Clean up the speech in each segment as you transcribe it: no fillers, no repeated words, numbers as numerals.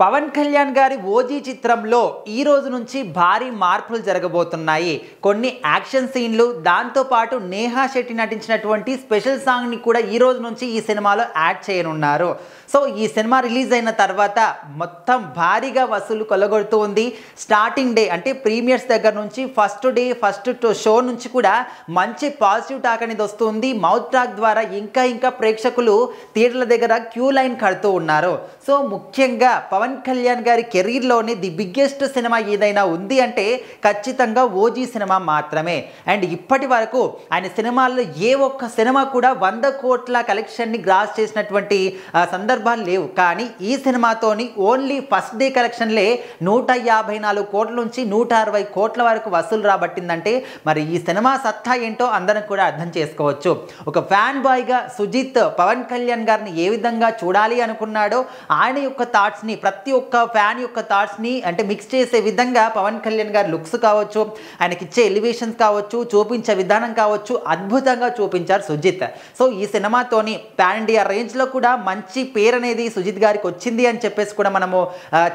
పవన్ కళ్యాణ్ గారి ఓజీ చిత్రంలో ఈ రోజు నుంచి భారీ మార్పులు జరగబోతున్నాయి. కొన్ని యాక్షన్ సీన్లు, దాంతో పాటు నేహా శెట్టి నటించినటువంటి స్పెషల్ సాంగ్ ని కూడా ఈ రోజు నుంచి ఈ సినిమాలో యాడ్ చేయనున్నారు. సో ఈ సినిమా రిలీజ్ అయిన తర్వాత మొత్తం భారీగా వసూలు కొలగొడుతూ ఉంది. స్టార్టింగ్ డే అంటే ప్రీమియర్స్ దగ్గర నుంచి ఫస్ట్ షో నుంచి కూడా మంచి పాజిటివ్ టాక్ అనేది వస్తుంది. మౌత్ టాక్ ద్వారా ఇంకా ప్రేక్షకులు థియేటర్ల దగ్గర క్యూ లైన్ కడుతూ ఉన్నారు. సో ముఖ్యంగా పవన్ కళ్యాణ్ గారి కెరీర్లోని ది బిగ్గెస్ట్ సినిమా ఏదైనా ఉంది అంటే ఖచ్చితంగా ఓజీ సినిమా మాత్రమే. అండ్ ఇప్పటి వరకు ఆయన సినిమాల్లో ఏ ఒక్క సినిమా కూడా 100 కోట్ల కలెక్షన్ని గ్రాస్ చేసినటువంటి సందర్భాలు లేవు. కానీ ఈ సినిమాతోని ఓన్లీ ఫస్ట్ డే కలెక్షన్లే 154 కోట్ల నుంచి 160 కోట్ల వరకు వసూలు రాబట్టిందంటే మరి ఈ సినిమా సత్తా ఏంటో అందరం కూడా అర్థం చేసుకోవచ్చు. ఒక ఫ్యాన్ బాయ్గా సుజిత్ పవన్ కళ్యాణ్ గారిని ఏ విధంగా చూడాలి అనుకున్నాడో ఆయన యొక్క థాట్స్ని, ప్రతి ఒక్క ఫ్యాన్ యొక్క థాట్స్ని అంటే మిక్స్ చేసే విధంగా పవన్ కళ్యాణ్ గారి లుక్స్ కావచ్చు, ఆయనకి ఇచ్చే ఎలివేషన్స్ కావచ్చు, చూపించే విధానం కావచ్చు, అద్భుతంగా చూపించారు సుజిత్. సో ఈ సినిమాతోని పాన్ ఇండియా రేంజ్లో కూడా మంచి పేరు అనేది సుజిత్ గారికి వచ్చింది అని చెప్పేసి కూడా మనము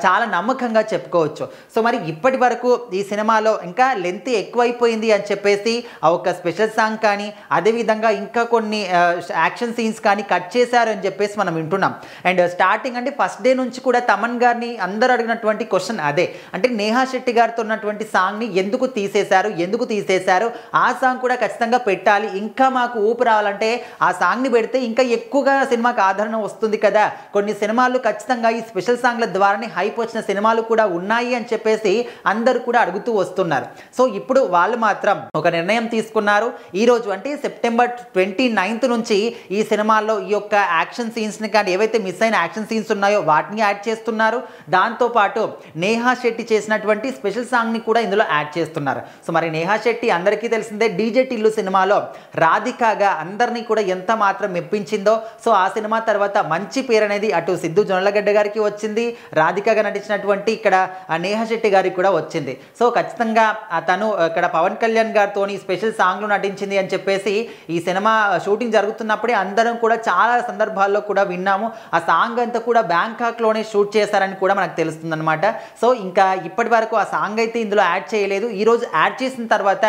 చాలా నమ్మకంగా చెప్పుకోవచ్చు. సో మరి ఇప్పటి వరకు ఈ సినిమాలో ఇంకా లెంత్ ఎక్కువైపోయింది అని చెప్పేసి ఒక స్పెషల్ సాంగ్ కానీ, అదేవిధంగా ఇంకా కొన్ని యాక్షన్ సీన్స్ కానీ కట్ చేశారు అని చెప్పేసి మనం వింటున్నాం. అండ్ స్టార్టింగ్ అంటే ఫస్ట్ డే నుంచి కూడా తమన్ గారిని అందరూ అడిగినటువంటి క్వశ్చన్ అదే. అంటే నేహా శెట్టి గారితో ఉన్నటువంటి సాంగ్ని ఎందుకు తీసేశారు, ఆ సాంగ్ కూడా ఖచ్చితంగా పెట్టాలి, ఇంకా మాకు ఊపు రావాలంటే ఆ సాంగ్ని పెడితే ఇంకా ఎక్కువగా సినిమాకి ఆదరణ వస్తుంది కదా, కొన్ని సినిమాలు ఖచ్చితంగా ఈ స్పెషల్ సాంగ్ల ద్వారానే హైప్ వచ్చిన సినిమాలు కూడా ఉన్నాయి అని చెప్పేసి అందరూ కూడా అడుగుతూ వస్తున్నారు. సో ఇప్పుడు వాళ్ళు మాత్రం ఒక నిర్ణయం తీసుకున్నారు. ఈరోజు అంటే సెప్టెంబర్ 29th నుంచి ఈ సినిమాల్లో ఈ యొక్క యాక్షన్ సీన్స్ని కానీ ఏవైతే మిస్ అయిన యాక్షన్ సీన్స్ ఉన్నాయో వాటిని యాడ్ చేస్తున్నారు. దాంతోపాటు నేహా శెట్టి చేసినటువంటి స్పెషల్ సాంగ్ని కూడా ఇందులో యాడ్ చేస్తున్నారు. సో మరి నేహా శెట్టి అందరికీ తెలిసిందే, డీజే టిల్లు సినిమాలో రాధికగా అందరినీ కూడా ఎంత మాత్రం మెప్పించిందో. సో ఆ సినిమా తర్వాత మంచి పేరు అనేది అటు సిద్ధు జొన్నలగడ్డ గారికి వచ్చింది, రాధికగా నటించినటువంటి ఇక్కడ నేహా శెట్టి గారికి కూడా వచ్చింది. సో ఖచ్చితంగా తను ఇక్కడ పవన్ కళ్యాణ్ గారితో స్పెషల్ సాంగ్లో నటించింది అని చెప్పేసి ఈ సినిమా షూటింగ్ జరుగుతున్నప్పుడే అందరం కూడా చాలా సందర్భాల్లో కూడా విన్నాము. ఆ సాంగ్ అంతా కూడా బ్యాంకాక్లోనే షూట్ చేశారని కూడా మనకు తెలుస్తుంది అనమాట. సో ఇంకా ఇప్పటి వరకు ఆ సాంగ్ అయితే ఇందులో యాడ్ చేయలేదు. ఈరోజు యాడ్ చేసిన తర్వాత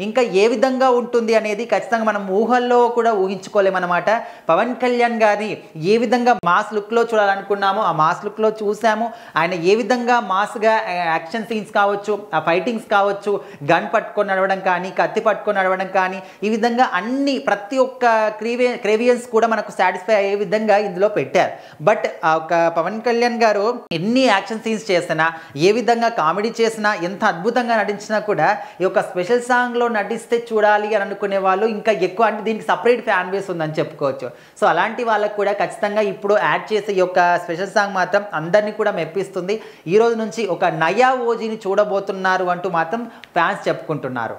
ఇంకా ఏ విధంగా ఉంటుంది అనేది ఖచ్చితంగా మనం ఊహల్లో కూడా ఊహించుకోలేమన్నమాట. పవన్ కళ్యాణ్ గారిని ఏ విధంగా మాస్ లుక్లో చూడాలనుకున్నామో ఆ మాస్ లుక్లో చూసాము. ఆయన ఏ విధంగా మాస్గా యాక్షన్ సీన్స్ కావచ్చు, ఆ ఫైటింగ్స్ కావచ్చు, గన్ పట్టుకొని నడవడం కానీ, కత్తి పట్టుకొని నడవడం కానీ, ఈ విధంగా అన్ని ప్రతి ఒక్క క్రేవియన్స్ కూడా మనకు సాటిస్ఫై అయ్యే విధంగా ఇందులో పెట్టారు. బట్ ఒక పవన్ కళ్యాణ్ గారు ఎన్ని యాక్షన్ సీన్స్ చేసినా, ఏ విధంగా కామెడీ చేసినా, ఎంత అద్భుతంగా నటించినా కూడా ఈ యొక్క స్పెషల్ సాంగ్లో నటిస్తే చూడాలి అని అనుకునే వాళ్ళు ఇంకా ఎక్కువ, అంటే దీనికి సపరేట్ ఫ్యాన్ బేస్ ఉందని చెప్పుకోవచ్చు. సో అలాంటి వాళ్ళకు కూడా ఖచ్చితంగా ఇప్పుడు యాడ్ చేసే ఈ యొక్క స్పెషల్ సాంగ్ మాత్రం అందరినీ కూడా మెప్పిస్తుంది. ఈ రోజు నుంచి ఒక నయా ఓజీని చూడబోతున్నారు అంటూ మాత్రం ఫ్యాన్స్ చెప్పుకుంటున్నారు.